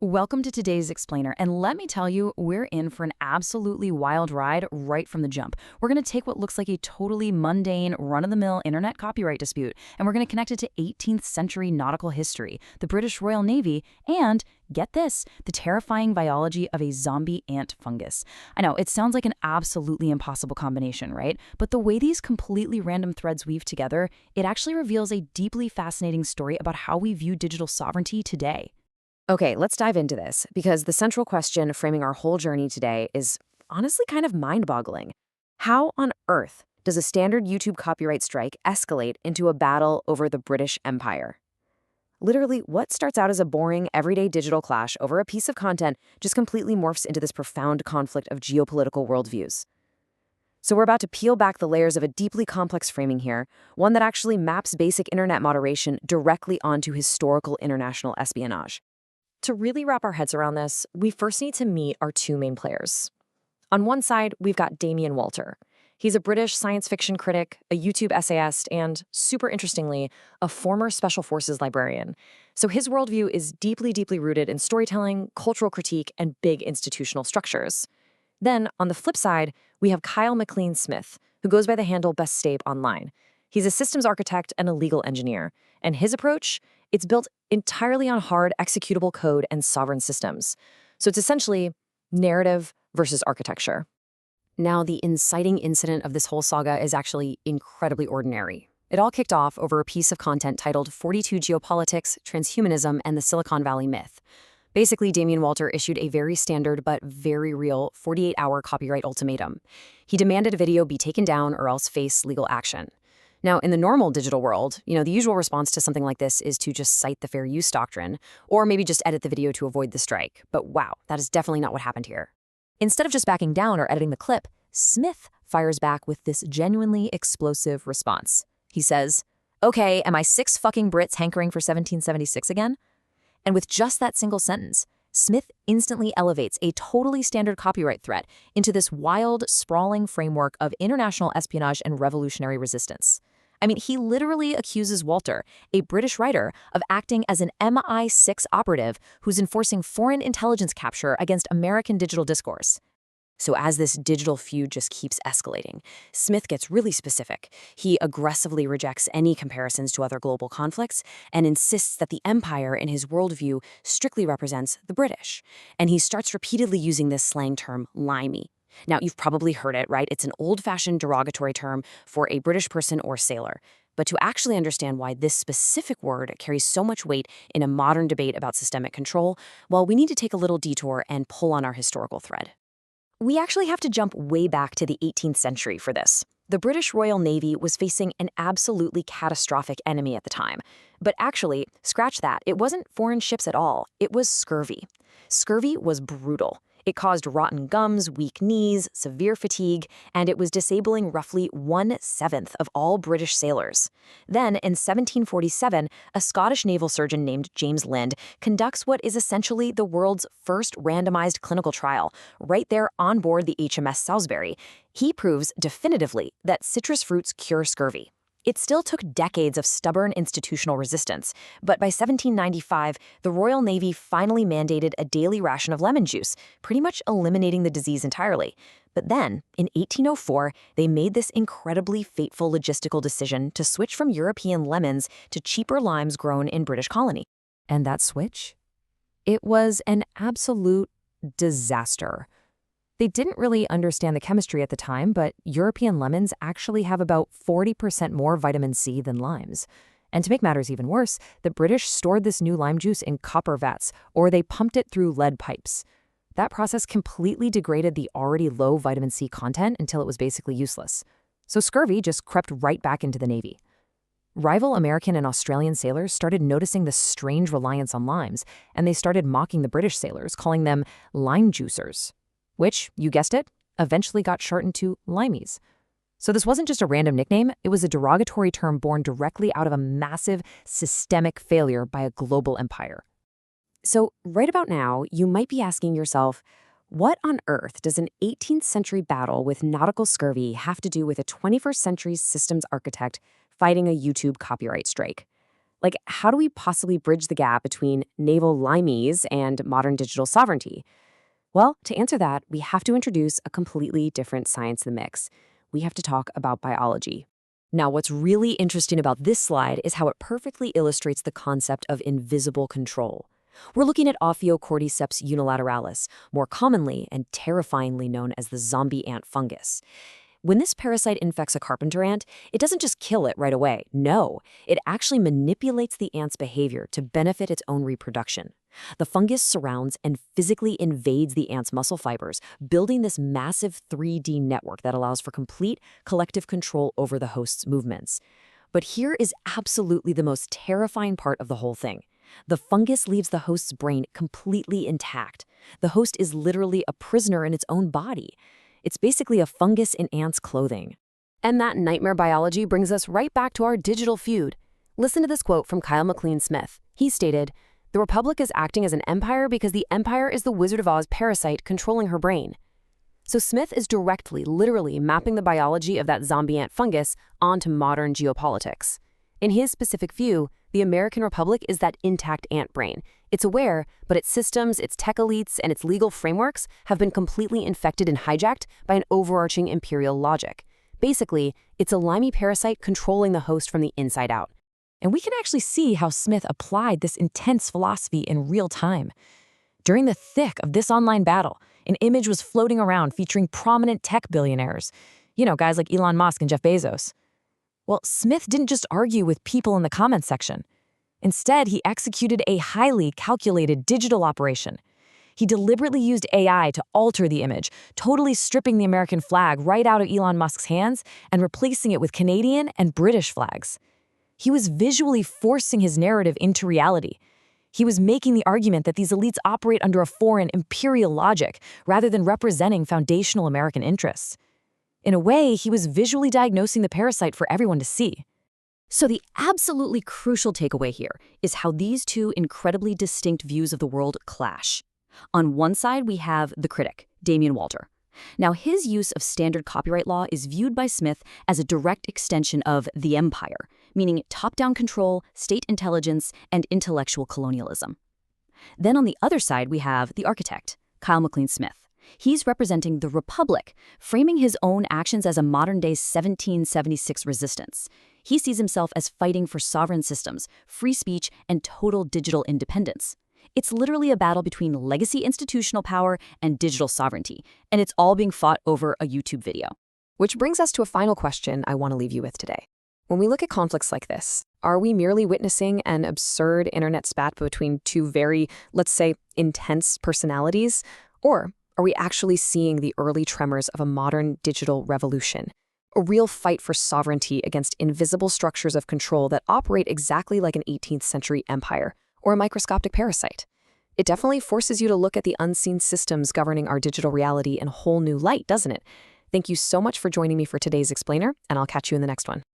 Welcome to today's Explainer, and let me tell you, we're in for an absolutely wild ride right from the jump. We're going to take what looks like a totally mundane, run-of-the-mill internet copyright dispute, and we're going to connect it to 18th century nautical history, the British Royal Navy, and, get this, the terrifying biology of a zombie ant fungus. I know, it sounds like an absolutely impossible combination, right? But the way these completely random threads weave together, it actually reveals a deeply fascinating story about how we view digital sovereignty today. Okay, let's dive into this, because the central question framing our whole journey today is honestly kind of mind-boggling. How on earth does a standard YouTube copyright strike escalate into a battle over the British Empire? Literally, what starts out as a boring, everyday digital clash over a piece of content just completely morphs into this profound conflict of geopolitical worldviews. So we're about to peel back the layers of a deeply complex framing here, one that actually maps basic internet moderation directly onto historical international espionage. To really wrap our heads around this, we first need to meet our two main players. On one side, we've got Damien Walter. He's a British science fiction critic, a YouTube essayist, and, super interestingly, a former Special Forces librarian. So his worldview is deeply rooted in storytelling, cultural critique, and big institutional structures. Then, on the flip side, we have Kyle McLean Smith, who goes by the handle Best Stape online. He's a systems architect and a legal engineer, and his approach, it's built entirely on hard executable code and sovereign systems. So it's essentially narrative versus architecture. Now, the inciting incident of this whole saga is actually incredibly ordinary. It all kicked off over a piece of content titled 42 Geopolitics, Transhumanism, and the Silicon Valley Myth. Basically, Damien Walter issued a very standard but very real 48-hour copyright ultimatum. He demanded a video be taken down or else face legal action. Now, in the normal digital world, the usual response to something like this is to just cite the fair use doctrine, or maybe just edit the video to avoid the strike. But wow, that is definitely not what happened here. Instead of just backing down or editing the clip, Smith fires back with this genuinely explosive response. He says, "Okay, am I six fucking Brits hankering for 1776 again?" And with just that single sentence, Smith instantly elevates a totally standard copyright threat into this wild, sprawling framework of international espionage and revolutionary resistance. I mean, he literally accuses Walter, a British writer, of acting as an MI6 operative who's enforcing foreign intelligence capture against American digital discourse. So as this digital feud just keeps escalating, Smith gets really specific. He aggressively rejects any comparisons to other global conflicts and insists that the empire in his worldview strictly represents the British. And he starts repeatedly using this slang term, limey. Now, you've probably heard it, right? It's an old-fashioned derogatory term for a British person or sailor. But to actually understand why this specific word carries so much weight in a modern debate about systemic control, well, we need to take a little detour and pull on our historical thread. We actually have to jump way back to the 18th century for this. The British Royal Navy was facing an absolutely catastrophic enemy at the time. But actually, scratch that, it wasn't foreign ships at all, it was scurvy. Scurvy was brutal. It caused rotten gums, weak knees, severe fatigue, and it was disabling roughly 1/7 of all British sailors. Then, in 1747, a Scottish naval surgeon named James Lind conducts what is essentially the world's first randomized clinical trial, right there on board the HMS Salisbury. He proves definitively that citrus fruits cure scurvy. It still took decades of stubborn institutional resistance, but by 1795, the Royal Navy finally mandated a daily ration of lemon juice, pretty much eliminating the disease entirely. But then, in 1804, they made this incredibly fateful logistical decision to switch from European lemons to cheaper limes grown in British colony. And that switch? It was an absolute disaster. They didn't really understand the chemistry at the time, but European lemons actually have about 40% more vitamin C than limes. And to make matters even worse, the British stored this new lime juice in copper vats, or they pumped it through lead pipes. That process completely degraded the already low vitamin C content until it was basically useless. So scurvy just crept right back into the Navy. Rival American and Australian sailors started noticing the strange reliance on limes, and they started mocking the British sailors, calling them lime juicers, which, you guessed it, eventually got shortened to limeys. So this wasn't just a random nickname, it was a derogatory term born directly out of a massive systemic failure by a global empire. So right about now, you might be asking yourself, what on earth does an 18th century battle with nautical scurvy have to do with a 21st century systems architect fighting a YouTube copyright strike? Like, how do we possibly bridge the gap between naval limeys and modern digital sovereignty? Well, to answer that, we have to introduce a completely different science in the mix. We have to talk about biology. Now, what's really interesting about this slide is how it perfectly illustrates the concept of invisible control. We're looking at Ophiocordyceps unilateralis, more commonly and terrifyingly known as the zombie ant fungus. When this parasite infects a carpenter ant, it doesn't just kill it right away. No, it actually manipulates the ant's behavior to benefit its own reproduction. The fungus surrounds and physically invades the ant's muscle fibers, building this massive 3D network that allows for complete collective control over the host's movements. But here is absolutely the most terrifying part of the whole thing. The fungus leaves the host's brain completely intact. The host is literally a prisoner in its own body. It's basically a fungus in ants' clothing. And that nightmare biology brings us right back to our digital feud. Listen to this quote from Kyle MacLean Smith. He stated, "The Republic is acting as an empire because the empire is the Wizard of Oz parasite controlling her brain." So Smith is directly, literally mapping the biology of that zombie ant fungus onto modern geopolitics. In his specific view, the American Republic is that intact ant brain. It's aware, but its systems, its tech elites, and its legal frameworks have been completely infected and hijacked by an overarching imperial logic. Basically, it's a limey parasite controlling the host from the inside out. And we can actually see how Smith applied this intense philosophy in real time. During the thick of this online battle, an image was floating around featuring prominent tech billionaires. Guys like Elon Musk and Jeff Bezos. Well, Smith didn't just argue with people in the comments section. Instead, he executed a highly calculated digital operation. He deliberately used AI to alter the image, totally stripping the American flag right out of Elon Musk's hands and replacing it with Canadian and British flags. He was visually forcing his narrative into reality. He was making the argument that these elites operate under a foreign imperial logic rather than representing foundational American interests. In a way, he was visually diagnosing the parasite for everyone to see. So the absolutely crucial takeaway here is how these two incredibly distinct views of the world clash. On one side, we have the critic, Damian Walter. Now, his use of standard copyright law is viewed by Smith as a direct extension of the empire, meaning top-down control, state intelligence, and intellectual colonialism. Then on the other side, we have the architect, Kyle MacLean Smith. He's representing the Republic, framing his own actions as a modern-day 1776 resistance. He sees himself as fighting for sovereign systems, free speech, and total digital independence. It's literally a battle between legacy institutional power and digital sovereignty, and it's all being fought over a YouTube video. Which brings us to a final question I want to leave you with today. When we look at conflicts like this, are we merely witnessing an absurd internet spat between two very, let's say, intense personalities? Or are we actually seeing the early tremors of a modern digital revolution? A real fight for sovereignty against invisible structures of control that operate exactly like an 18th century empire or a microscopic parasite. It definitely forces you to look at the unseen systems governing our digital reality in a whole new light, doesn't it? Thank you so much for joining me for today's Explainer, and I'll catch you in the next one.